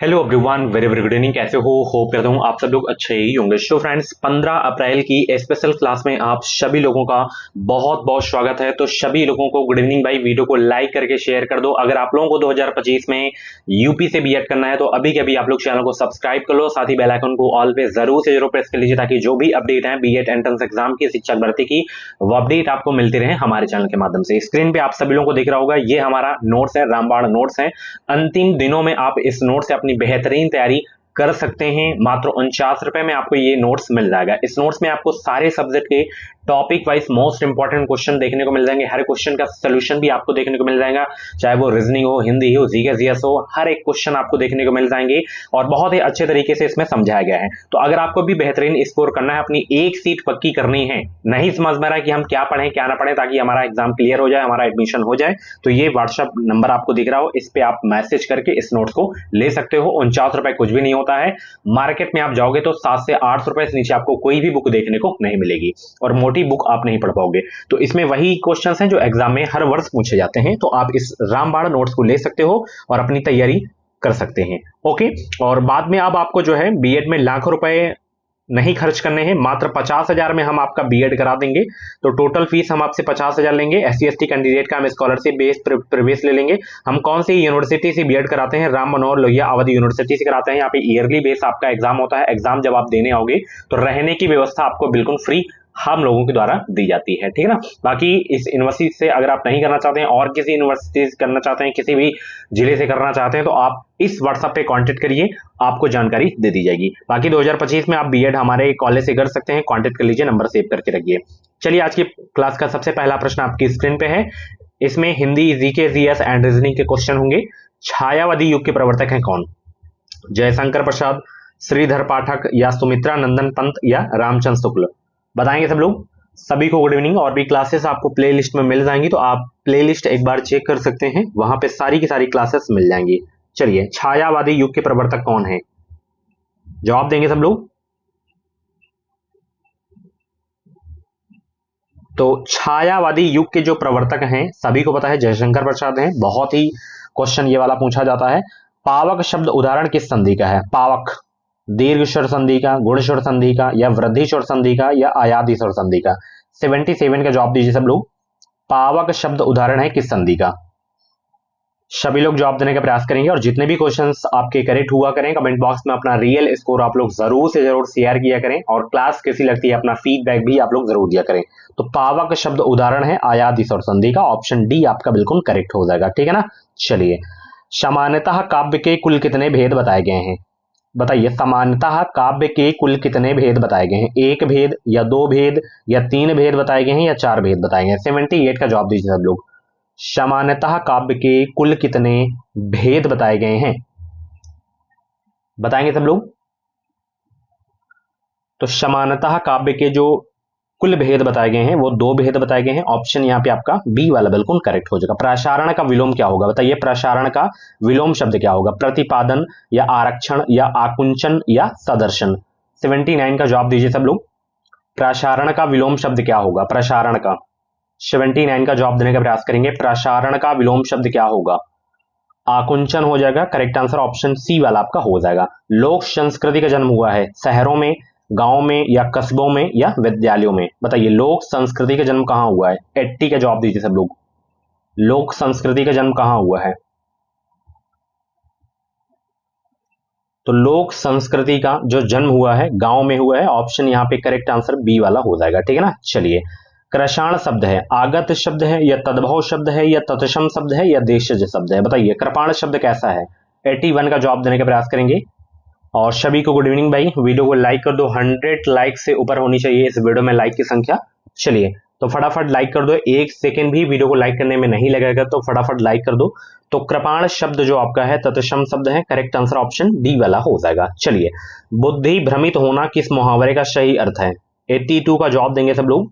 Hello everyone, very very good evening. कैसे हो? Hope करता हूँ आप सब लोग अच्छे ही होंगे। सो फ्रेंड्स, 15 अप्रैल की स्पेशल क्लास में आप सभी लोगों का बहुत बहुत स्वागत है। तो सभी लोगों को गुड इवनिंग भाई। वीडियो को लाइक करके शेयर कर दो। अगर आप लोगों को 2025 में यूपी से बीएड करना है तो अभी के अभी आप लोग चैनल को सब्सक्राइब कर लो, साथ ही बेल आइकन को ऑल पे जरूर से जरूर प्रेस कर लीजिए ताकि जो भी अपडेट है बीएड एंट्रेंस एग्जाम की, शिक्षक भर्ती की, वो अपडेट आपको मिलती रहे हमारे चैनल के माध्यम से। स्क्रीन पे आप सभी लोगों को दिख रहा होगा, ये हमारा नोट्स है, रामबाण नोट्स है। अंतिम दिनों में आप इस नोट से अपनी बेहतरीन तैयारी कर सकते हैं। मात्र 49 रुपए में आपको ये नोट्स मिल जाएगा। इस नोट्स में आपको सारे सब्जेक्ट के topic wise most important question देखने को मिल जाएंगे। हर क्वेश्चन का सोल्यूशन भी आपको देखने को मिल जाएगा, चाहे वो रीजनिंग हो, हिंदी हो, जीके जीएस हो, हर एक क्वेश्चन आपको देखने को मिल जाएंगे और बहुत ही अच्छे तरीके से इसमें समझाया गया है। तो अगर आपको भी बेहतरीन स्कोर करना है, अपनी एक सीट पक्की करनी है, नहीं समझ में रहा कि हम क्या पढ़ें क्या ना पढ़ें ताकि हमारा एग्जाम क्लियर हो जाए, हमारा एडमिशन हो जाए, तो ये व्हाट्सएप नंबर आपको दिख रहा हो, इस पे आप मैसेज करके इस नोट्स को ले सकते हो। 49 रुपए कुछ भी नहीं होता है। मार्केट में आप जाओगे तो 7 से 8 रुपए से नीचे आपको कोई भी बुक देखने को नहीं मिलेगी और मोटी बुक आप नहीं पढ़ पाओगे। तो इसमें वही क्वेश्चंस हैं जो एग्जाम में हर वर्ष पूछे जाते हैं। तो आप इस रामबाण नोट्स को ले सकते हो और अपनी तैयारी कर सकते हैं। ओके। और बाद में अब आपको जो है बीएड में लाखों रुपए नहीं खर्च करने हैं, मात्र 50,000 में हम आपका बीएड करा देंगे। तो टोटल फीस हम आपसे 50,000 लेंगे। एससी एसटी कैंडिडेट का हम स्कॉलरशिप बेस्ड प्रवेश ले लेंगे। हम कौन सी यूनिवर्सिटी से बीएड कराते हैं? राम मनोहर लोहिया अवध यूनिवर्सिटी से कराते हैं। यहाँ पे ईयरली बेस आपका एग्जाम होता है। एग्जाम जब आप देने आओगे तो रहने की व्यवस्था आपको बिल्कुल फ्री हम लोगों के द्वारा दी जाती है, ठीक है ना। बाकी इस यूनिवर्सिटी से अगर आप नहीं करना चाहते हैं और किसी यूनिवर्सिटी से करना चाहते हैं, किसी भी जिले से करना चाहते हैं, तो आप इस व्हाट्सएप पे कांटेक्ट करिए, आपको जानकारी दे दी जाएगी। बाकी 2025 में आप बीएड हमारे कॉलेज से कर सकते हैं। कांटेक्ट कर लीजिए, नंबर सेव करके रखिए। चलिए, आज की क्लास का सबसे पहला प्रश्न आपकी स्क्रीन पे है। इसमें Hindi, GK, GS and reasoning के क्वेश्चन होंगे। छायावादी युग के प्रवर्तक हैं कौन? जयशंकर प्रसाद, श्रीधर पाठक, या सुमित्रा नंदन पंत, या रामचंद्र शुक्ल? बताएंगे सब लोग। सभी को गुड इवनिंग। और भी क्लासेस आपको प्लेलिस्ट में मिल जाएंगी, तो आप प्लेलिस्ट एक बार चेक कर सकते हैं, वहां पे सारी की सारी क्लासेस मिल जाएंगी। चलिए, छायावादी युग के प्रवर्तक कौन है? जवाब देंगे सब लोग। तो छायावादी युग के जो प्रवर्तक हैं सभी को पता है, जयशंकर प्रसाद हैं। बहुत ही क्वेश्चन ये वाला पूछा जाता है। पावक शब्द उदाहरण किस संधि का है? पावक दीर्घ स्वर संधि का, गुण स्वर संधि का, या वृद्धि स्वर संधि का, या आयादी स्वर संधि का? 77 का जवाब दीजिए सब लोग। पावक शब्द उदाहरण है किस संधि का? सभी लोग जवाब देने का प्रयास करेंगे और जितने भी क्वेश्चंस आपके करेक्ट हुआ करें, कमेंट बॉक्स में अपना रियल स्कोर आप लोग जरूर से जरूर शेयर किया करें और क्लास कैसी लगती है अपना फीडबैक भी आप लोग जरूर दिया करें। तो पावक शब्द उदाहरण है आयादी स्वर संधि का। ऑप्शन डी आपका बिल्कुल करेक्ट हो जाएगा, ठीक है ना। चलिए, सामान्यतः काव्य के कुल कितने भेद बताए गए हैं? बताइए, सामान्यतः काव्य के कुल कितने भेद बताए गए हैं? एक भेद, या दो भेद, या तीन भेद बताए गए हैं, या चार भेद बताए गए हैं? 78 का जवाब दीजिए सब लोग। सामान्यतः काव्य के कुल कितने भेद बताए गए हैं? बताएंगे सब लोग। तो सामान्यतः काव्य के जो कुल भेद बताए गए हैं वो दो भेद बताए गए हैं। ऑप्शन यहाँ पे आपका बी वाला बिल्कुल करेक्ट हो जाएगा। प्रसारण का विलोम क्या होगा? बताइए, प्रसारण का विलोम शब्द क्या होगा? प्रतिपादन, या आरक्षण, या आकुंचन, या सदर्शन? 79 का जवाब दीजिए सब लोग। प्रसारण का विलोम शब्द क्या होगा? प्रसारण का 79 का जवाब देने का प्रयास करेंगे। प्रसारण का विलोम शब्द क्या होगा? आकुंचन हो जाएगा। करेक्ट आंसर ऑप्शन सी वाला आपका हो जाएगा। लोक संस्कृति का जन्म हुआ है शहरों में, गांव में, या कस्बों में, या विद्यालयों में? बताइए, लोक संस्कृति का जन्म कहां हुआ है? 80 का जवाब दीजिए सब लोग। लोक संस्कृति का जन्म कहां हुआ है? तो लोक संस्कृति का जो जन्म हुआ है गांव में हुआ है। ऑप्शन यहाँ पे करेक्ट आंसर बी वाला हो जाएगा, ठीक है ना। चलिए, कृषाण शब्द है आगत शब्द है, या तद्भव शब्द है, या तत्सम शब्द है, या देशज शब्द है? बताइए, कृपाण शब्द कैसा है? 81 का जवाब देने का प्रयास करेंगे। और सभी को गुड इवनिंग भाई। वीडियो को लाइक कर दो, 100 लाइक से ऊपर होनी चाहिए इस वीडियो में लाइक की संख्या। चलिए, तो फटाफट लाइक कर दो। एक सेकेंड भी वीडियो को लाइक करने में नहीं लगेगा, तो फटाफट लाइक कर दो। तो कृपाण शब्द जो आपका है तत्सम शब्द है। करेक्ट आंसर ऑप्शन डी वाला हो जाएगा। चलिए, बुद्धि भ्रमित होना किस मुहावरे का सही अर्थ है? 82 का जवाब देंगे सब लोग।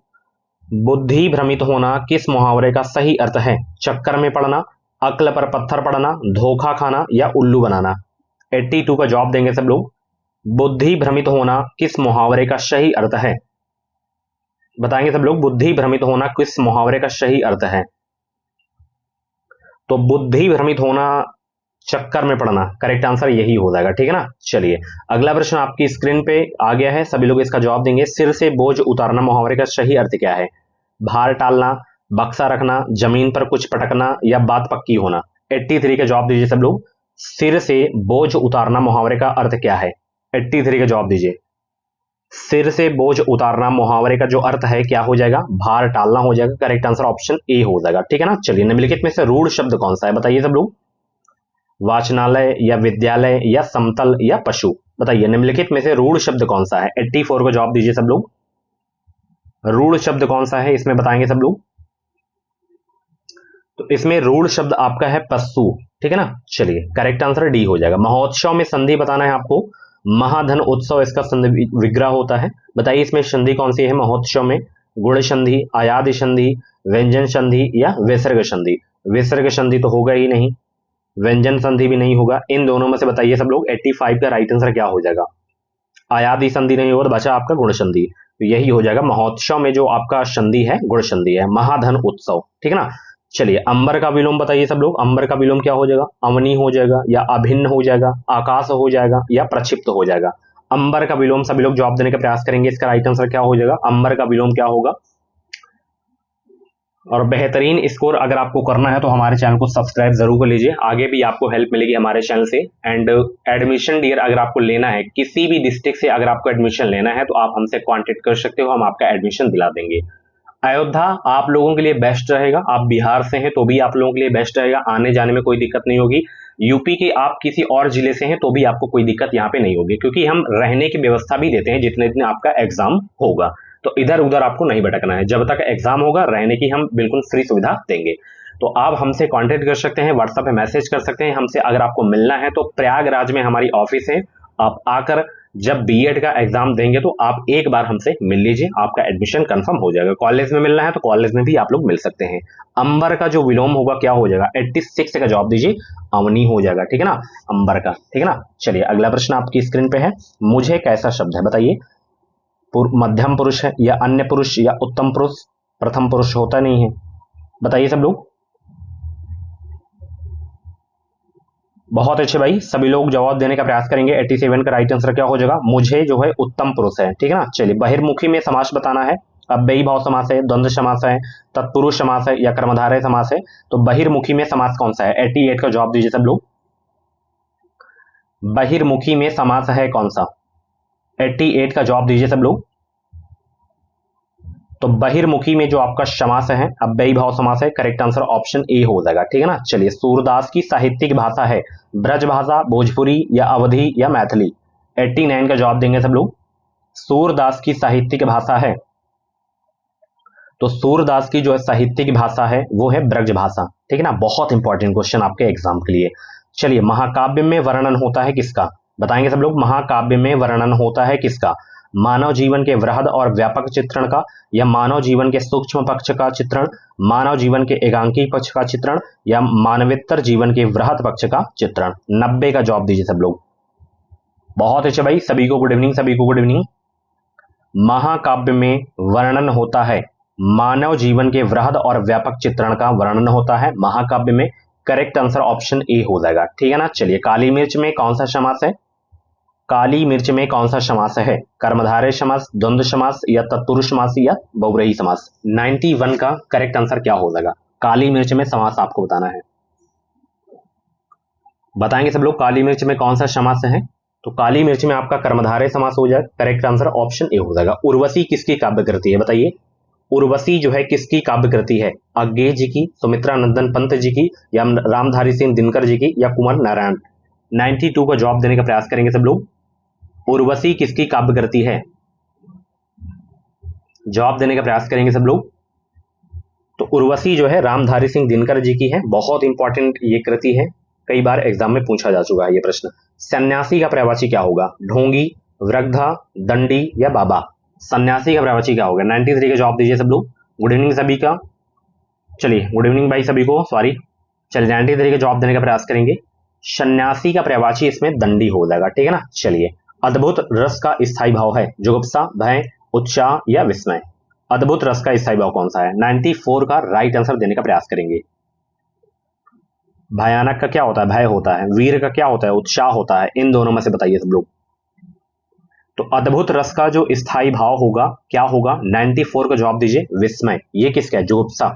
बुद्धि भ्रमित होना किस मुहावरे का सही अर्थ है? चक्कर में पड़ना, अक्ल पर पत्थर पड़ना, धोखा खाना, या उल्लू बनाना? 82 का जवाब देंगे सब लोग। बुद्धि भ्रमित होना किस मुहावरे का सही अर्थ है? बताएंगे सब लोग। बुद्धि भ्रमित होना किस मुहावरे का सही अर्थ है? तो बुद्धि भ्रमित होना चक्कर में पड़ना, करेक्ट आंसर यही हो जाएगा, ठीक है ना। चलिए अगला प्रश्न आपकी स्क्रीन पे आ गया है, सभी लोग इसका जवाब देंगे। सिर से बोझ उतारना मुहावरे का सही अर्थ क्या है? भार टालना, बक्सा रखना, जमीन पर कुछ पटकना या बात पक्की होना। 83 का जवाब दीजिए सब लोग। सिर से बोझ उतारना मुहावरे का अर्थ क्या है? 83 का जवाब दीजिए। सिर से बोझ उतारना मुहावरे का जो अर्थ है क्या हो जाएगा? भार टालना हो जाएगा, करेक्ट आंसर ऑप्शन ए हो जाएगा, ठीक है ना। चलिए निम्नलिखित में से रूढ़ शब्द कौन सा है बताइए सब लोग। वाचनालय या विद्यालय या समतल या पशु, बताइए निम्नलिखित में से रूढ़ शब्द कौन सा है? 84 को जवाब दीजिए सब लोग। रूढ़ शब्द कौन सा है इसमें बताएंगे सब लोग। तो इसमें रूढ़ शब्द आपका है पशु, ठीक है ना। चलिए करेक्ट आंसर डी हो जाएगा। महोत्सव में संधि बताना है आपको। महाधन उत्सव इसका संधि विग्रह होता है, बताइए इसमें संधि कौन सी है महोत्सव में? गुण संधि, आयादि संधि, व्यंजन संधि या विसर्ग संधि। विसर्ग संधि तो होगा ही नहीं, व्यंजन संधि भी नहीं होगा, इन दोनों में से बताइए सब लोग। 85 का राइट आंसर क्या हो जाएगा? आयादि संधि नहीं होगा तो बचा आपका गुण संधि, तो यही हो जाएगा। महोत्सव में जो आपका संधि है गुण संधि है, महाधन उत्सव, ठीक है ना। चलिए अंबर का विलोम बताइए सब लोग। अंबर का विलोम क्या हो जाएगा? अवनी हो जाएगा या अभिन्न हो जाएगा, आकाश हो जाएगा या प्रक्षिप्त हो जाएगा। अंबर का विलोम सभी लोग जवाब देने का प्रयास करेंगे, इसका राइट आंसर क्या हो जाएगा? अंबर का विलोम क्या होगा? और बेहतरीन स्कोर अगर आपको करना है तो हमारे चैनल को सब्सक्राइब जरूर कर लीजिए, आगे भी आपको हेल्प मिलेगी हमारे चैनल से। एंड एडमिशन डियर अगर आपको लेना है, किसी भी डिस्ट्रिक्ट से अगर आपको एडमिशन लेना है तो आप हमसे कांटेक्ट कर सकते हो, हम आपका एडमिशन दिला देंगे। अयोध्या आप लोगों के लिए बेस्ट रहेगा, आप बिहार से हैं तो भी आप लोगों के लिए बेस्ट रहेगा, आने जाने में कोई दिक्कत नहीं होगी। यूपी के आप किसी और जिले से हैं तो भी आपको कोई दिक्कत यहाँ पे नहीं होगी, क्योंकि हम रहने की व्यवस्था भी देते हैं जितने दिन आपका एग्जाम होगा। तो इधर उधर आपको नहीं भटकना है, जब तक एग्जाम होगा रहने की हम बिल्कुल फ्री सुविधा देंगे। तो आप हमसे कांटेक्ट कर सकते हैं, व्हाट्सएप पे मैसेज कर सकते हैं हमसे। अगर आपको मिलना है तो प्रयागराज में हमारी ऑफिस है, आप आकर जब बीएड का एग्जाम देंगे तो आप एक बार हमसे मिल लीजिए, आपका एडमिशन कंफर्म हो जाएगा। कॉलेज में मिलना है तो कॉलेज में भी आप लोग मिल सकते हैं। अंबर का जो विलोम होगा क्या हो जाएगा? 86 का जवाब दीजिए, अवनी हो जाएगा, ठीक है ना, अंबर का, ठीक है ना। चलिए अगला प्रश्न आपकी स्क्रीन पे है। मुझे कैसा शब्द है बताइए? मध्यम पुरुष है या अन्य पुरुष या उत्तम पुरुष? प्रथम पुरुष होता नहीं है, बताइए सब लोग। बहुत अच्छे भाई, सभी लोग जवाब देने का प्रयास करेंगे। 87 का राइट आंसर क्या हो जाएगा? मुझे जो है उत्तम पुरुष है, ठीक है ना। चलिए बहिर्मुखी में समास बताना है। अव्ययी भाव समास है, द्वंद्व समास है, तत्पुरुष समास है या कर्मधारय समास है। तो बहिर्मुखी में समास कौन सा है? 88 का जवाब दीजिए सब लोग। बहिर्मुखी में समास है कौन सा? 88 का जवाब दीजिए सब लोग। तो बहिर्मुखी में जो आपका समास है अव्ययी भाव समास है, करेक्ट आंसर ऑप्शन ए हो जाएगा, ठीक है ना। चलिए सूरदास की साहित्यिक भाषा है ब्रज भाषा, भोजपुरी या अवधी या मैथिली। 89 का जवाब देंगे सब लोग। सूरदास की साहित्यिक भाषा है, तो सूरदास की जो है साहित्यिक भाषा है वो है ब्रज भाषा, ठीक है ना। बहुत इंपॉर्टेंट क्वेश्चन आपके एग्जाम के लिए। चलिए महाकाव्य में वर्णन होता है किसका? बताएंगे सब लोग। महाकाव्य में वर्णन होता है किसका? मानव जीवन के वृहद और व्यापक चित्रण का, या मानव जीवन के सूक्ष्म पक्ष का चित्रण, मानव जीवन के एकांकी पक्ष का चित्रण, या मानवेतर जीवन के वृहद पक्ष का चित्रण। 90 का जवाब दीजिए सब लोग। बहुत अच्छे भाई, सभी को गुड इवनिंग, सभी को गुड इवनिंग। महाकाव्य में वर्णन होता है मानव जीवन के वृहद और व्यापक चित्रण का वर्णन होता है महाकाव्य में, करेक्ट आंसर ऑप्शन ए हो जाएगा, ठीक है ना। चलिए काली मिर्च में कौन सा समास है? काली मिर्च में कौन सा समास है? कर्मधारय समास, द्वंद्व समास या तत्पुरुष समास या बहुव्रीहि समास। 91 का करेक्ट आंसर क्या हो जाएगा? काली मिर्च में समास आपको बताना है, बताएंगे सब लोग। काली मिर्च में कौन सा समास है? तो काली मिर्च में आपका कर्मधारय समास हो जाएगा, करेक्ट आंसर ऑप्शन ए हो जाएगा। उर्वशी किसकी काव्य कृति है बताइए? उर्वशी जो है किसकी काव्य कृति है? अज्ञेय जी की, सुमित्रा नंदन पंत जी की, या रामधारी सिंह दिनकर जी की, या कुमार नारायण। 92 का जवाब देने का प्रयास करेंगे सब लोग। उर्वशी किसकी काव्य कृति है? जवाब देने का प्रयास करेंगे सब लोग। तो उर्वशी जो है रामधारी सिंह दिनकर जी की है, बहुत इंपॉर्टेंट ये कृति है, कई बार एग्जाम में पूछा जा चुका है ये प्रश्न। सन्यासी का पर्यायवाची क्या होगा? ढोंगी, वृद्धा, दंडी या बाबा। सन्यासी का पर्यायवाची क्या होगा? 93 का जवाब दीजिए सब लोग। गुड इवनिंग सभी का। चलिए गुड इवनिंग भाई सभी को, सॉरी। चलिए 93 का जवाब देने का प्रयास करेंगे। सन्यासी का पर्यायवाची इसमें दंडी हो जाएगा, ठीक है ना। चलिए अद्भुत रस का स्थायी भाव है जुगुप्सा, भय, उत्साह या विस्मय। अद्भुत रस का स्थायी भाव कौन सा है? 94 का राइट आंसर देने का प्रयास करेंगे। भयानक का क्या होता है? भय होता है। वीर का क्या होता है? उत्साह होता है। इन दोनों में से बताइए सब लोग। तो अद्भुत रस का जो स्थायी भाव होगा क्या होगा? 94 का जवाब दीजिए। विस्मय। ये किसका है? जुगुप्सा।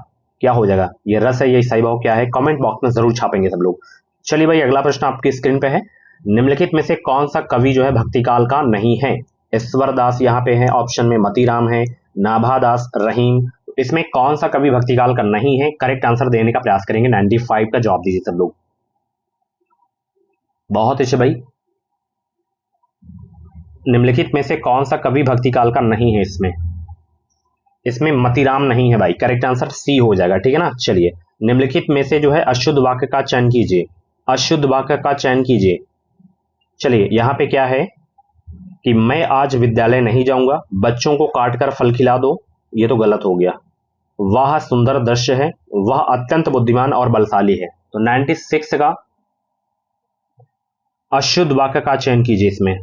क्या हो जाएगा? ये रस है, ये स्थायी भाव क्या है? कमेंट बॉक्स में जरूर छापेंगे सब लोग। चलिए भाई, अगला प्रश्न आपकी स्क्रीन पे है। निम्नलिखित में से कौन सा कवि जो है भक्तिकाल का नहीं है? ईश्वर दास यहाँ पे है, ऑप्शन में मतीराम है, नाभा दास, रहीम। इसमें कौन सा कवि भक्तिकाल का नहीं है? करेक्ट आंसर देने का प्रयास करेंगे। 95 का जवाब दीजिए सब लोग। बहुत अच्छे भाई। निम्नलिखित में से कौन सा कवि भक्तिकाल का नहीं है? इसमें इसमें मतीराम नहीं है भाई। करेक्ट आंसर सी हो जाएगा, ठीक है ना। चलिए, निम्नलिखित में से जो है अशुद्ध वाक्य का चयन कीजिए। अशुद्ध वाक्य का चयन कीजिए। चलिए, यहां पे क्या है कि मैं आज विद्यालय नहीं जाऊंगा, बच्चों को काटकर फल खिला दो, ये तो गलत हो गया। वह सुंदर दृश्य है, वह अत्यंत बुद्धिमान और बलशाली है। तो 96 का अशुद्ध वाक्य का चयन कीजिए इसमें।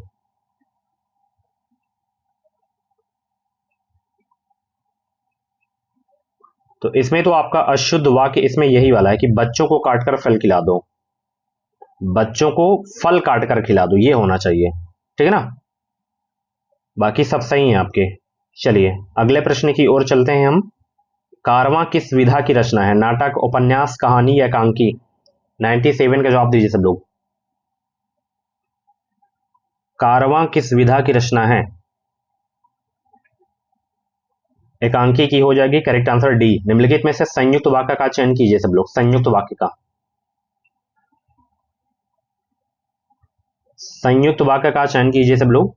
तो इसमें तो आपका अशुद्ध वाक्य इसमें यही वाला है कि बच्चों को काटकर फल खिला दो। बच्चों को फल काटकर खिला दो, ये होना चाहिए, ठीक है ना। बाकी सब सही है आपके। चलिए, अगले प्रश्न की ओर चलते हैं हम। कारवां किस विधा की रचना है? नाटक, उपन्यास, कहानी या एकांकी? 97 का जवाब दीजिए सब लोग। कारवां किस विधा की रचना है? एकांकी की हो जाएगी। Correct answer D. निम्नलिखित में से संयुक्त वाक्य का चयन कीजिए सब लोग। संयुक्त वाक्य का, संयुक्त वाक्य का चयन कीजिए सब लोग।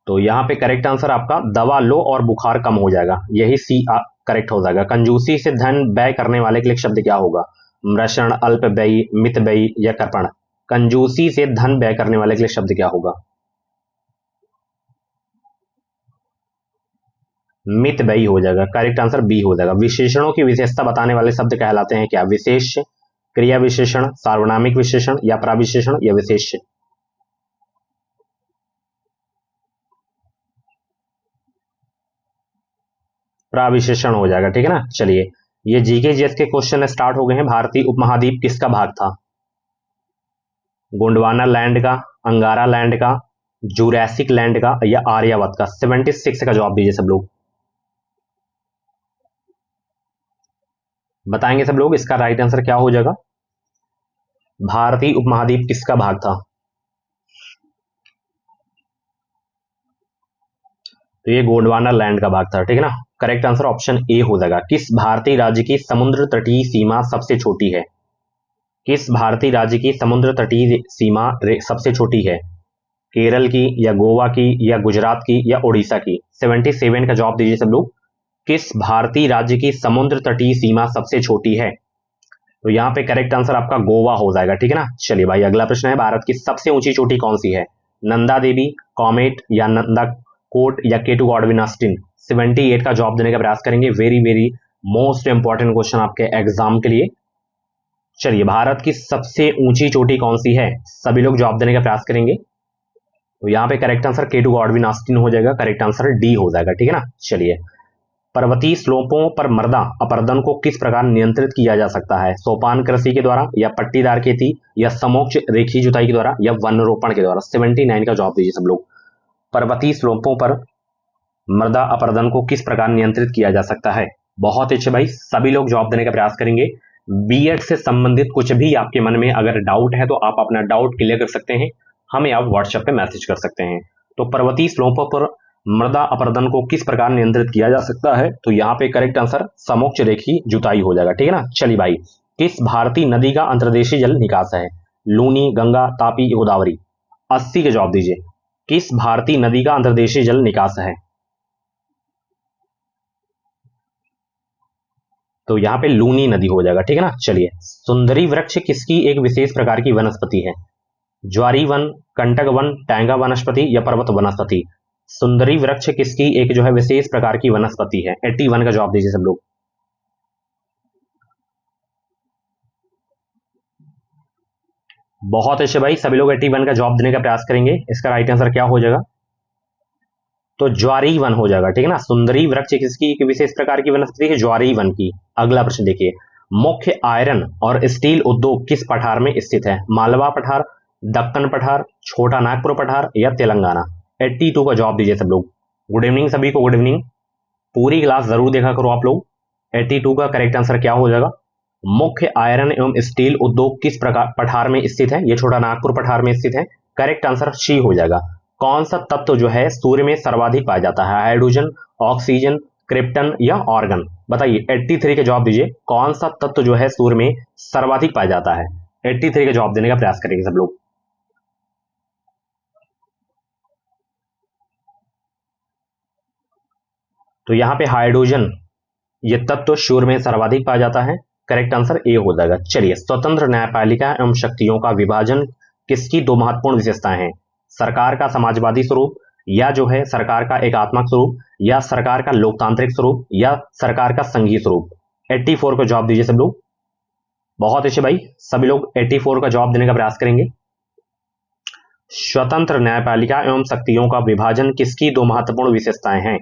तो यहां पे करेक्ट आंसर आपका दवा लो और बुखार कम हो जाएगा, यही सी करेक्ट हो जाएगा। कंजूसी से धन व्यय करने वाले के लिए शब्द क्या होगा? मृषण, अल्प व्ययी, मित व्ययी या कृपण? कंजूसी से धन व्यय करने वाले के लिए शब्द क्या होगा? मित व्ययी हो जाएगा। करेक्ट आंसर बी हो जाएगा। विशेषणों की विशेषता बताने वाले शब्द कहलाते हैं क्या? विशेष्य, क्रिया विशेषण, सार्वनामिक विशेषण या प्रविशेषण या विशेष्य? प्रविशेषण हो जाएगा, ठीक है ना। चलिए, ये जीके जीएस के क्वेश्चन स्टार्ट हो गए हैं। भारतीय उपमहाद्वीप किसका भाग था? गोंडवाना लैंड का, अंगारा लैंड का, जुरैसिक लैंड का या आर्यावत का? 76 का जवाब दीजिए सब लोग। बताएंगे सब लोग इसका राइट आंसर क्या हो जाएगा? भारतीय उपमहाद्वीप किसका भाग था? तो ये गोंडवाना लैंड का भाग था, ठीक है ना। करेक्ट आंसर ऑप्शन ए हो जाएगा। किस भारतीय राज्य की समुद्र तटीय सीमा सबसे छोटी है? किस भारतीय राज्य की समुद्र तटीय सीमा सबसे छोटी है? केरल की या गोवा की या गुजरात की या उड़ीसा की? 77 का जवाब दीजिए सब लोग। किस भारतीय राज्य की समुद्र तटीय सीमा सबसे छोटी है? तो यहाँ पे करेक्ट आंसर आपका गोवा हो जाएगा, ठीक है ना। चलिए भाई, अगला प्रश्न है। भारत की सबसे ऊंची चोटी कौन सी है? नंदा देवी, कॉमेट या नंदा कोट या केटू गॉडविन ऑस्टिन? 78 का जवाब देने का प्रयास करेंगे। Very very most important question आपके एग्जाम के लिए। चलिए, भारत की सबसे ऊंची चोटी कौन सी है? सभी लोग जवाब देने का प्रयास करेंगे। तो यहाँ पे करेक्ट आंसर केटू गॉडविन ऑस्टिन हो जाएगा। करेक्ट आंसर डी हो जाएगा, ठीक है ना। चलिए, पर्वतीय स्लोपों पर मृदा अपरदन को किस प्रकार नियंत्रित किया जा सकता है? सोपान कृषि के द्वारा या पट्टीदार खेती या समोच्च रेखीय जुताई के द्वारा या वनरोपण के द्वारा? 79 का जवाब दीजिए सब लोग। पर्वतीय स्लोपों पर मृदा अपरदन को किस प्रकार नियंत्रित किया जा सकता है? बहुत अच्छे भाई, सभी लोग जवाब देने का प्रयास करेंगे। बीएड से संबंधित कुछ भी आपके मन में अगर डाउट है तो आप अपना डाउट क्लियर कर सकते हैं, हमें आप व्हाट्सएप पे मैसेज कर सकते हैं। तो पर्वतीय स्लोपों पर मृदा अपरदन को किस प्रकार नियंत्रित किया जा सकता है? तो यहाँ पे करेक्ट आंसर समोच्च रेखीय जुताई हो जाएगा, ठीक है ना। चलिए भाई, किस भारतीय नदी का अंतर्देशीय जल निकास है? लूनी, गंगा, तापी, गोदावरी? 80 का जवाब दीजिए। किस भारतीय नदी का अंतर्देशीय जल निकास है? तो यहाँ पे लूनी नदी हो जाएगा, ठीक है ना। चलिए, सुंदरी वृक्ष किसकी एक विशेष प्रकार की वनस्पति है? ज्वारी वन, कंटक वन, टैंगा वनस्पति या पर्वत वनस्पति? सुंदरी वृक्ष किसकी एक जो है विशेष प्रकार की वनस्पति है? 81 का जवाब दीजिए सब लोग। बहुत अच्छे भाई, सभी लोग 81 का जवाब देने का प्रयास करेंगे। इसका राइट आंसर क्या हो जाएगा? तो ज्वारी वन हो जाएगा, ठीक है ना। सुंदरी वृक्ष किसकी विशेष प्रकार की वनस्पति है? ज्वारी वन की। अगला प्रश्न देखिए, मुख्य आयरन और स्टील उद्योग किस पठार में स्थित है? मालवा पठार, दक्कन पठार, छोटा नागपुर पठार या तेलंगाना? 82 का जवाब दीजिए सब लोग। गुड इवनिंग सभी को, गुड इवनिंग। पूरी क्लास जरूर देखा करो आप लोग। 82 का करेक्ट आंसर क्या हो जाएगा? मुख्य आयरन एवं स्टील उद्योग किस प्रकार पठार में स्थित है? ये छोटा नागपुर पठार में स्थित है। करेक्ट आंसर सी हो जाएगा। कौन सा तत्व जो है सूर्य में सर्वाधिक पाया जाता है? हाइड्रोजन, ऑक्सीजन, क्रिप्टन या ऑर्गन? बताइए, 83 का जवाब दीजिए। कौन सा तत्व जो है सूर्य में सर्वाधिक पाया जाता है? 83 का जवाब देने का प्रयास करेंगे सब लोग। तो यहां पे हाइड्रोजन ये तत्व सूर्य में सर्वाधिक पाया जाता है। करेक्ट आंसर ए हो जाएगा। चलिए, स्वतंत्र न्यायपालिका एवं शक्तियों का विभाजन किसकी दो महत्वपूर्ण विशेषताएं हैं? सरकार का समाजवादी स्वरूप, या जो है सरकार का एकात्मक स्वरूप, या सरकार का लोकतांत्रिक स्वरूप, या सरकार का संघीय स्वरूप? 84 का जवाब दीजिए सब लोग। बहुत अच्छे भाई, सभी लोग 84 का जवाब देने का प्रयास करेंगे। स्वतंत्र न्यायपालिका एवं शक्तियों का विभाजन किसकी दो महत्वपूर्ण विशेषताएं हैं?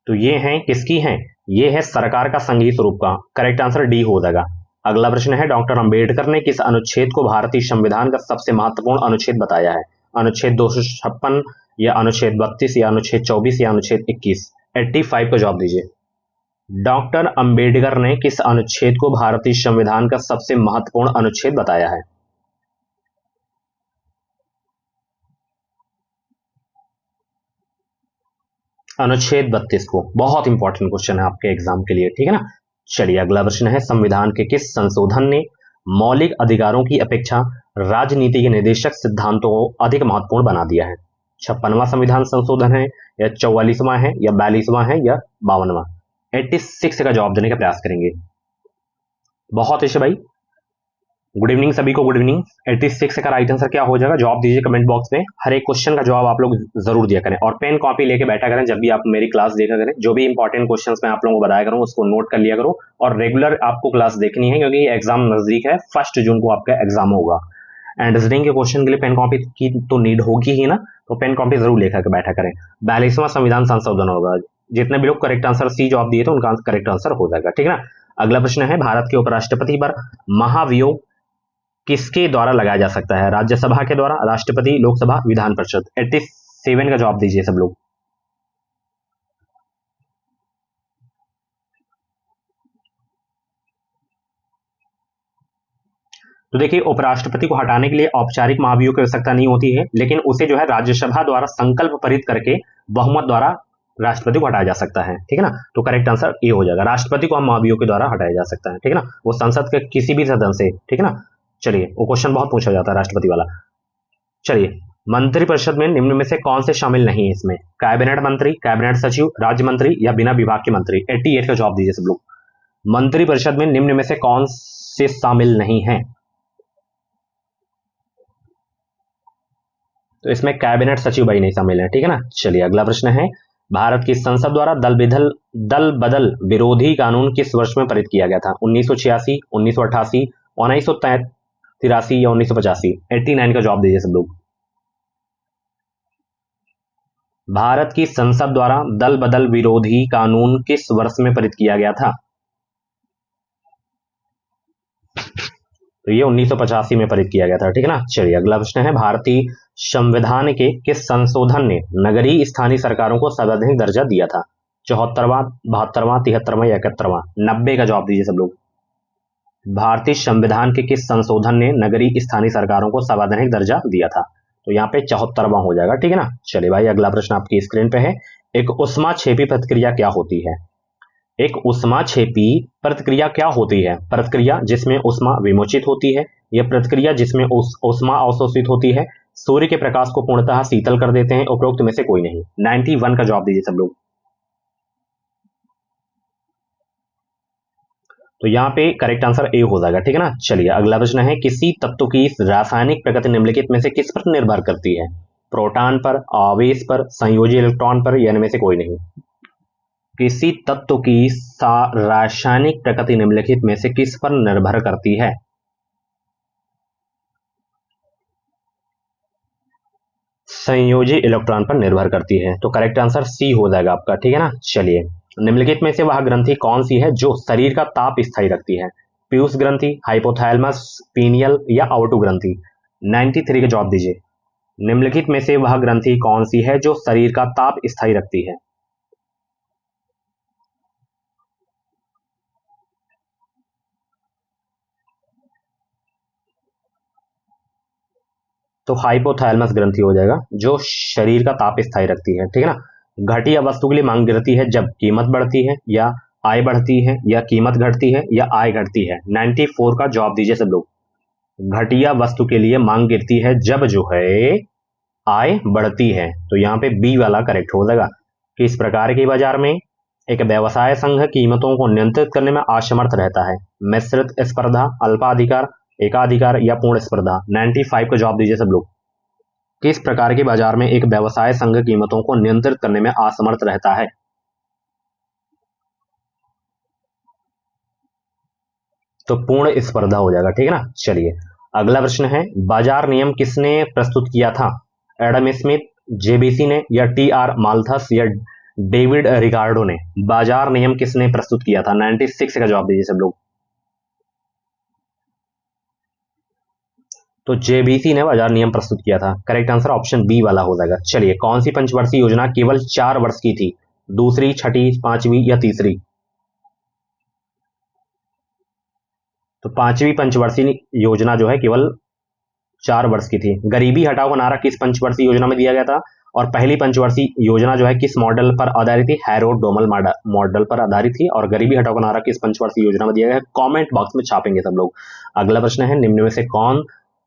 तो ये हैं किसकी हैं? ये है सरकार का संघीय स्वरूप का। करेक्ट आंसर डी हो जाएगा। अगला प्रश्न है, डॉक्टर अंबेडकर ने किस अनुच्छेद को भारतीय संविधान का सबसे महत्वपूर्ण अनुच्छेद बताया है? अनुच्छेद 256 या अनुच्छेद 32 या अनुच्छेद 24 या अनुच्छेद 21? 85 का जवाब दीजिए। डॉक्टर अंबेडकर ने किस अनुच्छेद को भारतीय संविधान का सबसे महत्वपूर्ण अनुच्छेद बताया है? अनुच्छेद 32 को। बहुत इंपॉर्टेंट क्वेश्चन है आपके एग्जाम के लिए, ठीक है ना। चलिए, अगला प्रश्न है, संविधान के किस संशोधन ने मौलिक अधिकारों की अपेक्षा राजनीति के निर्देशक सिद्धांतों को अधिक महत्वपूर्ण बना दिया है? 56वां संविधान संशोधन है, या 44वां है, या 42वां है, या 52वां? 86 का जवाब देने का प्रयास करेंगे। बहुत अच्छे भाई, गुड इवनिंग सभी को, गुड इवनिंग। 86 का राइट आंसर क्या हो जाएगा? जवाब दीजिए कमेंट बॉक्स में। हर एक क्वेश्चन का जवाब आप लोग जरूर दिया करें, और पेन कॉपी लेके बैठा करें जब भी आप मेरी क्लास देखा करें। जो भी इंपॉर्टेंट क्वेश्चन मैं आप लोगों को बताया करूँ उसको नोट कर लिया करो, और रेगुलर आपको क्लास देखनी है, क्योंकि एग्जाम नजदीक है। 1 जून को आपका एग्जाम होगा, एंड रीजनिंग के क्वेश्चन के लिए पेन कॉपी की तो नीड होगी ही ना, तो पेन कॉपी जरूर लेकर बैठा करें। 42वां संविधान संशोधन होगा। जितने भी लोग करेक्ट आंसर सी जवाब दिए थे उनका करेक्ट आंसर हो जाएगा, ठीक है ना। अगला प्रश्न है, भारत के उपराष्ट्रपति पर महाभियोग किसके द्वारा लगाया जा सकता है? राज्यसभा के द्वारा, राष्ट्रपति, लोकसभा, विधान परिषद? 87 का जवाब दीजिए सब लोग। तो देखिए, उपराष्ट्रपति को हटाने के लिए औपचारिक महाभियोग की आवश्यकता नहीं होती है, लेकिन उसे जो है राज्यसभा द्वारा संकल्प पारित करके बहुमत द्वारा राष्ट्रपति को हटाया जा सकता है, ठीक है ना। तो करेक्ट आंसर ए हो जाएगा। राष्ट्रपति को हम महाभियोग के द्वारा हटाया जा सकता है, ठीक है ना, वो संसद के किसी भी सदन से, ठीक है ना। चलिए, वो क्वेश्चन बहुत पूछा जाता है राष्ट्रपति वाला। चलिए, मंत्रिपरिषद में निम्न में से कौन से शामिल नहीं है इसमें? कैबिनेट मंत्री, कैबिनेट सचिव, राज्य मंत्री, या बिना विभाग के मंत्री? 88 का जवाब दीजिए सब लोग। मंत्रिपरिषद में निम्न में से कौन से शामिल नहीं है? तो इसमें कैबिनेट सचिव भाई नहीं शामिल है, ठीक है ना। चलिए, अगला प्रश्न है, भारत की संसद द्वारा दल बदल विरोधी कानून किस वर्ष में पारित किया गया था? 1986, 1988, 1983 या 1985? 89 का जवाब दीजिए सब लोग। भारत की संसद द्वारा दल बदल विरोधी कानून किस वर्ष में पारित किया गया था? तो ये 1985 में पारित किया गया था, ठीक है ना। चलिए, अगला प्रश्न है, भारतीय संविधान के किस संशोधन ने नगरीय स्थानीय सरकारों को संवैधानिक दर्जा दिया था? 74वां, 72वां, 73वां या 71वां? 90 का जवाब दीजिए सब लोग। भारतीय संविधान के किस संशोधन ने नगरीय स्थानीय सरकारों को संवैधानिक दर्जा दिया था? तो यहाँ पे 74वां हो जाएगा, ठीक है ना। चलिए भाई, अगला प्रश्न आपकी स्क्रीन पे है, एक उष्माक्षेपी प्रतिक्रिया क्या होती है? एक उष्माक्षेपी प्रतिक्रिया क्या होती है? प्रतिक्रिया जिसमें उष्मा विमोचित होती है, यह प्रतिक्रिया जिसमें उष्मा अवशोषित होती है, सूर्य के प्रकाश को पूर्णतः शीतल कर देते हैं, उपरोक्त में से कोई नहीं? 91 का जवाब दीजिए सब लोग। तो यहाँ पे करेक्ट आंसर ए हो जाएगा, ठीक है ना। चलिए, अगला प्रश्न है, किसी तत्व की रासायनिक प्रकृति निम्नलिखित में से किस पर निर्भर करती है? प्रोटॉन पर, आवेश पर, संयोजी इलेक्ट्रॉन पर, या इनमें से कोई नहीं? किसी तत्व की रासायनिक प्रकृति निम्नलिखित में से किस पर निर्भर करती है? संयोजी इलेक्ट्रॉन पर निर्भर करती है। तो करेक्ट आंसर सी हो जाएगा आपका, ठीक है ना। चलिए, निम्नलिखित में से वह ग्रंथि कौन सी है जो शरीर का ताप स्थायी रखती है? पीयूष ग्रंथि, हाइपोथैलेमस, पीनियल या आउटू ग्रंथि? 93 का जवाब दीजिए। निम्नलिखित में से वह ग्रंथि कौन सी है जो शरीर का ताप स्थायी रखती है? तो हाइपोथैलेमस ग्रंथि हो जाएगा, जो शरीर का ताप स्थायी रखती है, ठीक है ना। घटिया वस्तु के लिए मांग गिरती है जब कीमत बढ़ती है, या आय बढ़ती है, या कीमत घटती है, या आय घटती है? 94 का जवाब दीजिए सब लोग। घटिया वस्तु के लिए मांग गिरती है जब जो है आय बढ़ती है, तो यहाँ पे बी वाला करेक्ट हो जाएगा। कि इस प्रकार के बाजार में एक व्यवसाय संघ कीमतों को नियंत्रित करने में असमर्थ रहता है? मिश्रित स्पर्धा, अल्पाधिकार, एकाधिकार या पूर्ण स्पर्धा? 95 का जवाब दीजिए सब लोग। किस प्रकार के बाजार में एक व्यवसाय संघ कीमतों को नियंत्रित करने में असमर्थ रहता है? तो पूर्ण स्पर्धा हो जाएगा, ठीक है ना। चलिए, अगला प्रश्न है, बाजार नियम किसने प्रस्तुत किया था? एडम स्मिथ, जेबीसी ने, या टी आर माल्थस, या डेविड रिकार्डो ने? बाजार नियम किसने प्रस्तुत किया था? 96 का जवाब दीजिए सब लोग। तो जेबीसी ने बाजार नियम प्रस्तुत किया था। करेक्ट आंसर ऑप्शन बी वाला हो जाएगा। चलिए, कौन सी पंचवर्षीय योजना केवल 4 वर्ष की थी? दूसरी, छठी, पांचवी या तीसरी? तो पांचवी पंचवर्षीय योजना जो है केवल 4 वर्ष की थी। गरीबी हटाओ का नारा किस पंचवर्षीय योजना में दिया गया था? और पहली पंचवर्षीय योजना जो है किस मॉडल पर आधारित थी? हैरोल्ड डोमल मॉडल पर आधारित थी। और गरीबी हटाओ का नारा किस पंचवर्षीय योजना में दिया गया है? कमेंट बॉक्स में छापेंगे सब लोग। अगला प्रश्न है, निम्न में से कौन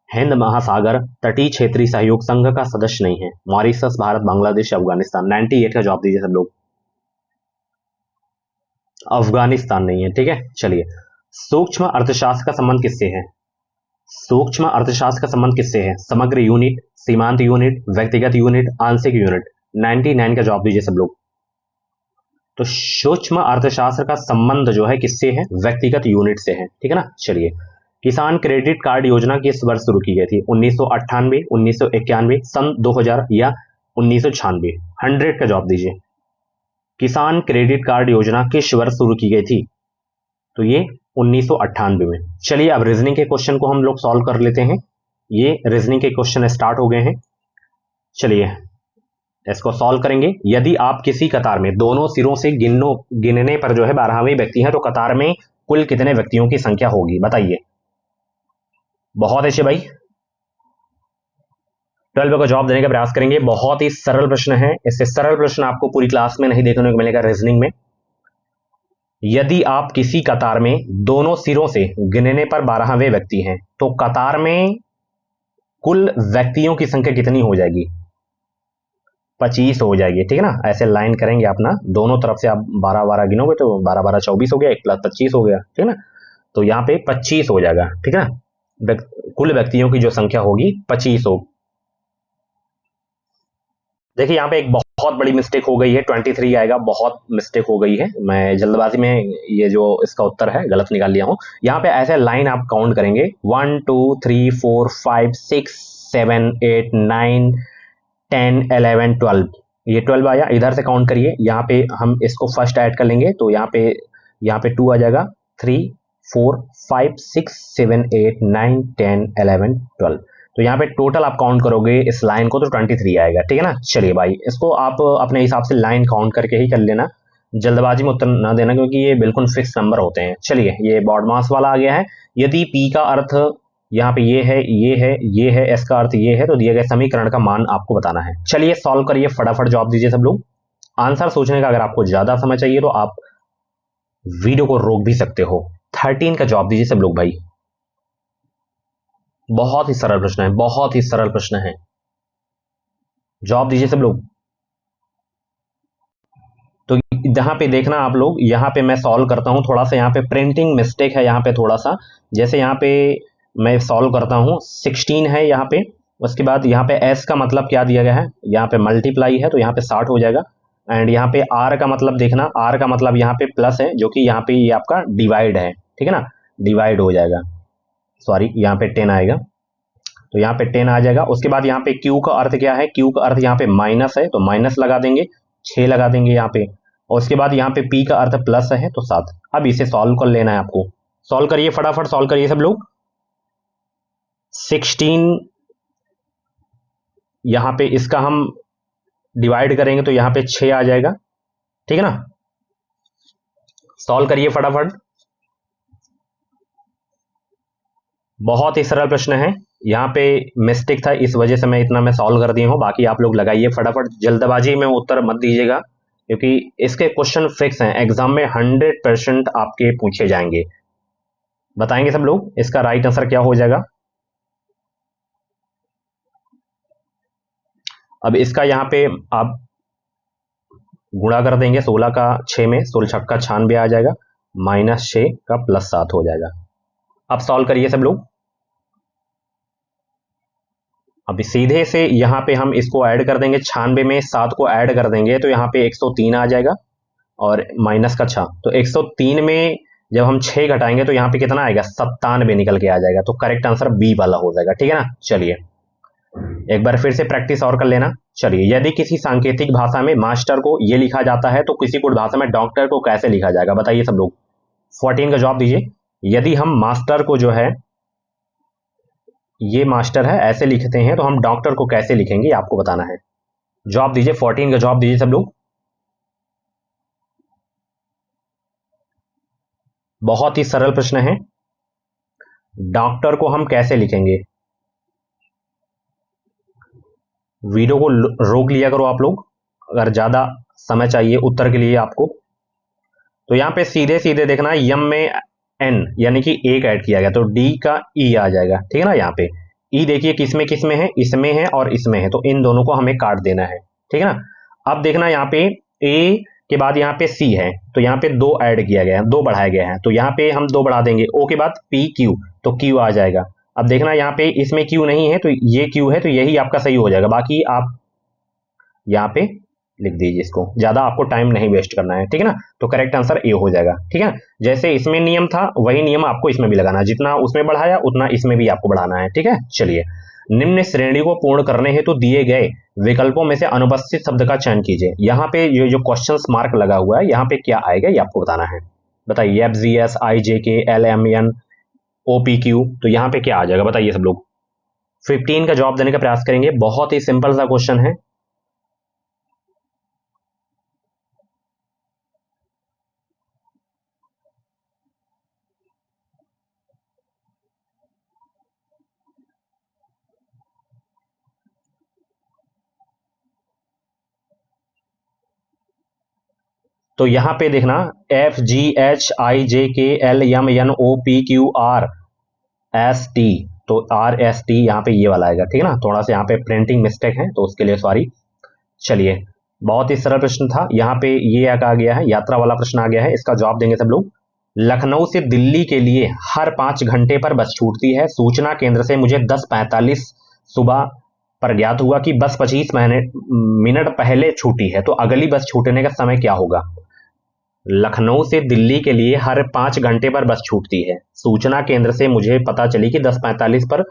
हिंद महासागर तटीय क्षेत्रीय सहयोग संघ का सदस्य नहीं है? मॉरिशस, भारत, बांग्लादेश, अफगानिस्तान? 98 का जवाब दीजिए सब लोग। अफगानिस्तान नहीं है, ठीक है। चलिए, सूक्ष्म अर्थशास्त्र का संबंध किससे है? सूक्ष्म अर्थशास्त्र का संबंध किससे है? समग्र यूनिट, सीमांत यूनिट, व्यक्तिगत यूनिट, आंशिक यूनिट? 99 का जवाब दीजिए सब लोग। तो सूक्ष्म अर्थशास्त्र का संबंध जो है किससे है? व्यक्तिगत यूनिट से है, ठीक है ना। चलिए, किसान क्रेडिट कार्ड योजना किस वर्ष शुरू की गई थी? 1998, 1991, सन 2000 या 1996? 100 का जवाब दीजिए। किसान क्रेडिट कार्ड योजना किस वर्ष शुरू की गई थी? तो ये 1998 में। चलिए, अब रीजनिंग के क्वेश्चन को हम लोग सॉल्व कर लेते हैं। ये रीजनिंग के क्वेश्चन स्टार्ट हो गए हैं। चलिए, इसको सॉल्व करेंगे। यदि आप किसी कतार में दोनों सिरों से गिनने पर जो है 12वें व्यक्ति हैं, तो कतार में कुल कितने व्यक्तियों की संख्या होगी? बताइए। बहुत अच्छे भाई, 12 का जवाब देने का प्रयास करेंगे। बहुत ही सरल प्रश्न है। इससे सरल प्रश्न आपको पूरी क्लास में नहीं देखने को मिलेगा रीजनिंग में। यदि आप किसी कतार में दोनों सिरों से गिनने पर 12वें व्यक्ति हैं, तो कतार में कुल व्यक्तियों की संख्या कितनी हो जाएगी? 25 हो जाएगी, ठीक है ना। ऐसे लाइन करेंगे अपना, दोनों तरफ से आप 12 गिनोगे तो 12 12 24 हो गया, 1 + 25 हो गया, ठीक है ना। तो यहाँ पे 25 हो जाएगा, ठीक है ना। कुल व्यक्तियों की जो संख्या होगी 25 हो। देखिए, यहाँ पे एक बहुत बड़ी मिस्टेक हो गई है, 23 आएगा। बहुत मिस्टेक हो गई है, मैं जल्दबाजी में ये जो इसका उत्तर है गलत निकाल लिया हूँ। यहाँ पे ऐसे लाइन आप काउंट करेंगे, 1 2 3 4 5 6 7 8 9 10 11 12। ये 12 आया, इधर से काउंट करिए। यहाँ पे हम इसको फर्स्ट ऐड कर लेंगे, तो यहाँ पे 2 आ जाएगा, 3 4 5 6 7 8 9 10 11 12। तो यहाँ पे टोटल आप काउंट करोगे इस लाइन को तो 23 आएगा, ठीक है ना। चलिए भाई, इसको आप अपने हिसाब से लाइन काउंट करके ही कर लेना, जल्दबाजी में उत्तर ना देना, क्योंकि ये बिल्कुल फिक्स नंबर होते हैं। चलिए, ये बॉड मास वाला आ गया है। यदि P का अर्थ यहाँ पे ये है, ये है, ये है, S का अर्थ ये है, तो दिए गए समीकरण का मान आपको बताना है। चलिए, सॉल्व करिए, फटाफट जवाब दीजिए सब लोग। आंसर सोचने का अगर आपको ज्यादा समय चाहिए तो आप वीडियो को रोक भी सकते हो। 13 का जवाब दीजिए सब लोग भाई। बहुत ही सरल प्रश्न है, बहुत ही सरल प्रश्न है। जवाब दीजिए सब लोग। तो जहां पे देखना आप लोग, यहाँ पे मैं सॉल्व करता हूं, थोड़ा सा यहाँ पे प्रिंटिंग मिस्टेक है, यहाँ पे थोड़ा सा। जैसे यहाँ पे मैं सॉल्व करता हूं, 16 है यहाँ पे। उसके बाद यहाँ पे S का मतलब क्या दिया गया है? यहाँ पे मल्टीप्लाई है, तो यहाँ पे 60 हो जाएगा। एंड यहाँ पे R का मतलब देखना, R का मतलब यहाँ पे प्लस है, जो कि यहाँ पे ये आपका डिवाइड है, ठीक है ना। डिवाइड हो जाएगा, सॉरी, यहाँ पे 10 आएगा। तो यहाँ पे 10 आ जाएगा। उसके बाद यहाँ पे क्यू का अर्थ क्या है, क्यू का अर्थ यहाँ पे माइनस है तो माइनस लगा देंगे, 6 लगा देंगे यहाँ पे। और उसके बाद यहाँ पे पी का अर्थ प्लस है तो 7। अब इसे सॉल्व कर लेना है आपको। सॉल्व करिए, फटाफट सॉल्व करिए सब लोग। 16 यहाँ पे इसका हम डिवाइड करेंगे तो यहाँ पे 6 आ जाएगा, ठीक है ना। सॉल्व करिए फटाफट। बहुत ही सरल प्रश्न है, यहाँ पे मिस्टेक था इस वजह से मैं इतना मैं सॉल्व कर दिया हूँ। बाकी आप लोग लगाइए फटाफट, जल्दबाजी में उत्तर मत दीजिएगा क्योंकि इसके क्वेश्चन फिक्स हैं, एग्जाम में 100% आपके पूछे जाएंगे। बताएंगे सब लोग इसका राइट आंसर क्या हो जाएगा। अब इसका यहाँ पे आप गुणा कर देंगे, 16 का 6 में, 16 छक्का 96 आ जाएगा, -6 का +7 हो जाएगा। अब सॉल्व करिए सब लोग। अब सीधे से यहाँ पे हम इसको ऐड कर देंगे, 96 में 7 को ऐड कर देंगे तो यहाँ पे 103 आ जाएगा और माइनस का 6, तो 103 में जब हम 6 घटाएंगे तो यहाँ पे कितना आएगा, 97 निकल के आ जाएगा। तो करेक्ट आंसर बी वाला हो जाएगा, ठीक है ना। चलिए एक बार फिर से प्रैक्टिस और कर लेना। चलिए, यदि किसी सांकेतिक भाषा में मास्टर को ये लिखा जाता है तो किसी कोड भाषा में डॉक्टर को कैसे लिखा जाएगा, बताइए सब लोग। 14 का जवाब दीजिए। यदि हम मास्टर को जो है, ये मास्टर है, ऐसे लिखते हैं तो हम डॉक्टर को कैसे लिखेंगे आपको बताना है। जवाब दीजिए, 14 का जवाब दीजिए सब लोग। बहुत ही सरल प्रश्न है, डॉक्टर को हम कैसे लिखेंगे। वीडियो को रोक लिया करो आप लोग अगर ज्यादा समय चाहिए उत्तर के लिए आपको। तो यहाँ पे सीधे सीधे देखना, यम में एन यानी कि एक ऐड किया गया तो डी का ई आ जाएगा, ठीक है ना। यहाँ पे ई देखिए किसमें किसमें है, इसमें है और इसमें है, तो इन दोनों को हमें काट देना है, ठीक है ना। अब देखना यहाँ पे ए के बाद यहाँ पे सी है तो यहाँ पे 2 ऐड किया गया है, 2 बढ़ाया गया है, तो यहाँ पे हम 2 बढ़ा देंगे। ओ के बाद पी क्यू तो क्यू आ जाएगा। अब देखना यहाँ पे इसमें क्यू नहीं है तो ये क्यू है, तो यही आपका सही हो जाएगा। बाकी आप यहाँ पे लिख दीजिए इसको, ज्यादा आपको टाइम नहीं वेस्ट करना है, ठीक है ना। तो करेक्ट आंसर ए हो जाएगा, ठीक है। जैसे इसमें नियम था वही नियम आपको इसमें भी लगाना है, जितना उसमें बढ़ाया उतना इसमें भी आपको बढ़ाना है, ठीक है। चलिए, निम्न श्रेणी को पूर्ण करने हेतु तो दिए गए विकल्पों में से अनुपस्थित शब्द का चयन कीजिए। यहाँ पे ये जो क्वेश्चन मार्क लगा हुआ है यहाँ पे क्या आएगा ये आपको बताना है। बताइए, F G S I J K L M N O P Q, तो यहाँ पे क्या आ जाएगा बताइए सब लोग। 15 का जवाब देने का प्रयास करेंगे, बहुत ही सिंपल सा क्वेश्चन है। तो यहां पे देखना, F G H I J K L M N O P Q R S T, तो आर एस टी यहाँ पे ये वाला आएगा, ठीक है ना। थोड़ा सा यहाँ पे प्रिंटिंग मिस्टेक है तो उसके लिए सॉरी। चलिए, बहुत ही सरल प्रश्न था, यहाँ पे ये आ गया है, यात्रा वाला प्रश्न आ गया है, इसका जवाब देंगे सब लोग। लखनऊ से दिल्ली के लिए हर 5 घंटे पर बस छूटती है, सूचना केंद्र से मुझे 10:45 सुबह पर ज्ञात हुआ कि बस 25 मिनट पहले छूटी है, तो अगली बस छूटने का समय क्या होगा। लखनऊ से दिल्ली के लिए हर 5 घंटे पर बस छूटती है, सूचना केंद्र से मुझे पता चली कि 10:45 पर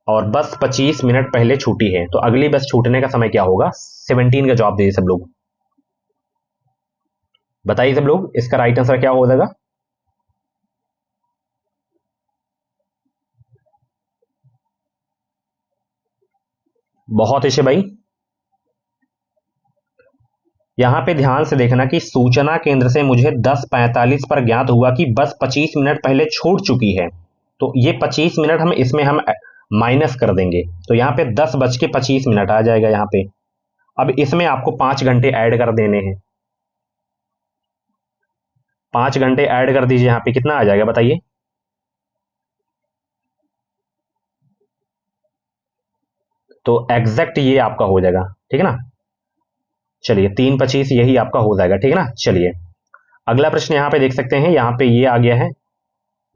और बस 25 मिनट पहले छूटी है, तो अगली बस छूटने का समय क्या होगा। 17 का जवाब दीजिए सब लोग। बताइए सब लोग इसका राइट आंसर क्या हो जाएगा। बहुत अच्छे भाई, यहां पे ध्यान से देखना कि सूचना केंद्र से मुझे 10:45 पर ज्ञात हुआ कि बस 25 मिनट पहले छूट चुकी है, तो ये 25 मिनट हम माइनस कर देंगे, तो यहाँ पे 10:25 आ जाएगा यहाँ पे। अब इसमें आपको 5 घंटे ऐड कर देने हैं, 5 घंटे ऐड कर दीजिए, यहाँ पे कितना आ जाएगा बताइए। तो एग्जैक्ट ये आपका हो जाएगा, ठीक है ना। चलिए, 3:25 यही आपका हो जाएगा, ठीक है ना। चलिए, अगला प्रश्न यहाँ पे देख सकते हैं, यहाँ पे ये आ गया है,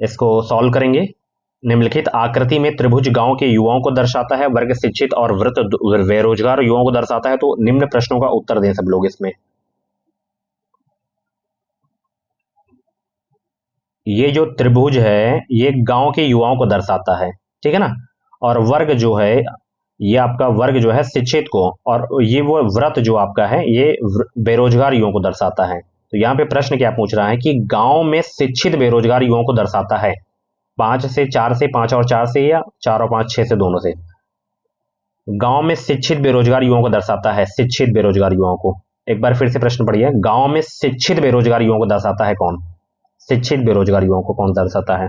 इसको सॉल्व करेंगे। निम्नलिखित आकृति में त्रिभुज गांव के युवाओं को दर्शाता है, वर्ग शिक्षित और वृत्त बेरोजगार युवाओं को दर्शाता है, तो निम्न प्रश्नों का उत्तर दें सब लोग इसमें। ये जो त्रिभुज है ये गांव के युवाओं को दर्शाता है, ठीक है ना। और वर्ग जो है ये आपका वर्ग जो है शिक्षित को, और ये वो व्रत जो आपका है ये बेरोजगार युवाओं को दर्शाता है। तो यहाँ पे प्रश्न क्या पूछ रहा है कि गांव में शिक्षित बेरोजगार युवाओं को दर्शाता है। 5 से 4 से, 5 और 4 से, या 4 और 5 6 से, दोनों से। गांव में शिक्षित बेरोजगार युवाओं को दर्शाता है, शिक्षित बेरोजगार युवाओं को। एक बार फिर से प्रश्न पढ़िए, गांव में शिक्षित बेरोजगार युवाओं को दर्शाता है कौन? शिक्षित बेरोजगार युवाओं को कौन दर्शाता है?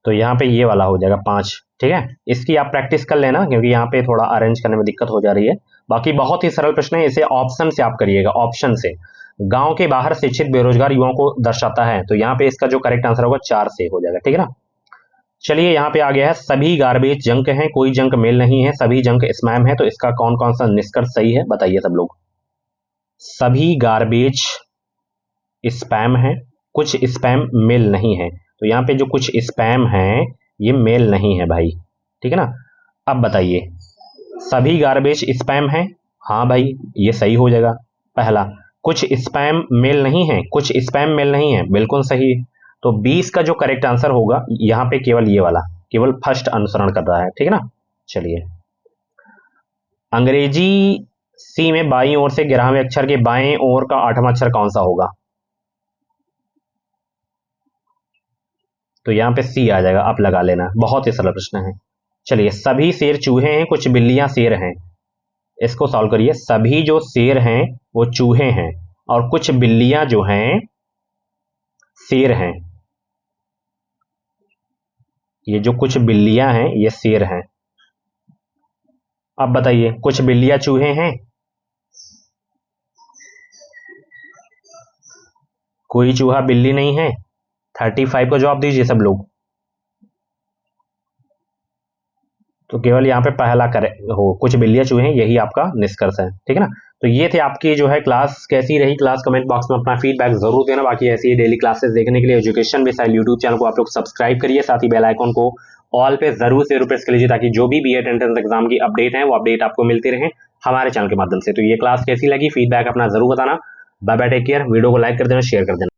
तो यहाँ पे ये वाला हो जाएगा 5। ठीक है, इसकी आप प्रैक्टिस कर लेना, क्योंकि यहाँ पे थोड़ा अरेंज करने में दिक्कत हो जा रही है। बाकी बहुत ही सरल प्रश्न है, इसे ऑप्शन से आप करिएगा, ऑप्शन से। गांव के बाहर शिक्षित बेरोजगार युवाओं को दर्शाता है, तो यहाँ पे इसका जो करेक्ट आंसर होगा 4 से हो जाएगा। ठीक है ना। चलिए यहाँ पे आ गया है, सभी गार्बेज जंक हैं, कोई जंक मेल नहीं है, सभी जंक स्पैम है। तो इसका कौन कौन सा निष्कर्ष सही है, बताइए सब लोग। सभी गार्बेज स्पैम है, कुछ स्पैम मेल नहीं है। तो यहाँ पे जो कुछ स्पैम है ये मेल नहीं है भाई। ठीक है ना। अब बताइए, सभी गार्बेज स्पैम है, हाँ भाई ये सही हो जाएगा पहला। कुछ स्पैम मेल नहीं है, कुछ स्पैम मेल नहीं है, बिल्कुल सही। तो 20 का जो करेक्ट आंसर होगा यहाँ पे केवल ये वाला, केवल फर्स्ट अनुसरण कर रहा है। ठीक है ना। चलिए, अंग्रेजी सी में बाईं ओर से 11वें अक्षर के बाएं ओर का 8वां अक्षर कौन सा होगा? तो यहाँ पे सी आ जाएगा, आप लगा लेना, बहुत ही सरल प्रश्न है। चलिए, सभी शेर चूहे हैं, कुछ बिल्लियां शेर हैं। इसको सॉल्व करिए। सभी जो शेर हैं वो चूहे हैं, और कुछ बिल्लियां जो हैं शेर हैं। ये जो कुछ बिल्लियां हैं ये शेर हैं। अब बताइए, कुछ बिल्लियां चूहे हैं? कोई चूहा बिल्ली नहीं है। 35 को जवाब दीजिए सब लोग। तो केवल यहाँ पे पहला करे हो, कुछ बिल्लियां चूहे हैं, यही आपका निष्कर्ष है। ठीक है ना। तो ये थे आपकी जो है क्लास। कैसी रही क्लास, कमेंट बॉक्स में अपना फीडबैक जरूर देना। बाकी ऐसी ही डेली क्लासेस देखने के लिए एजुकेशन मिसाइल यूट्यूब चैनल को आप लोग सब्सक्राइब करिए, साथ ही बेल आइकन को ऑल पे जरूर से प्रेस कर लीजिए, ताकि जो भी बीएड एंट्रेंस एग्जाम की अपडेट है वो अपडेट आपको मिलती रहे हमारे चैनल के माध्यम से। तो ये क्लास कैसी लगी, फीडबैक अपना जरूर बताना। Bye bye, take care. Video को लाइक कर देना, शेयर कर देना।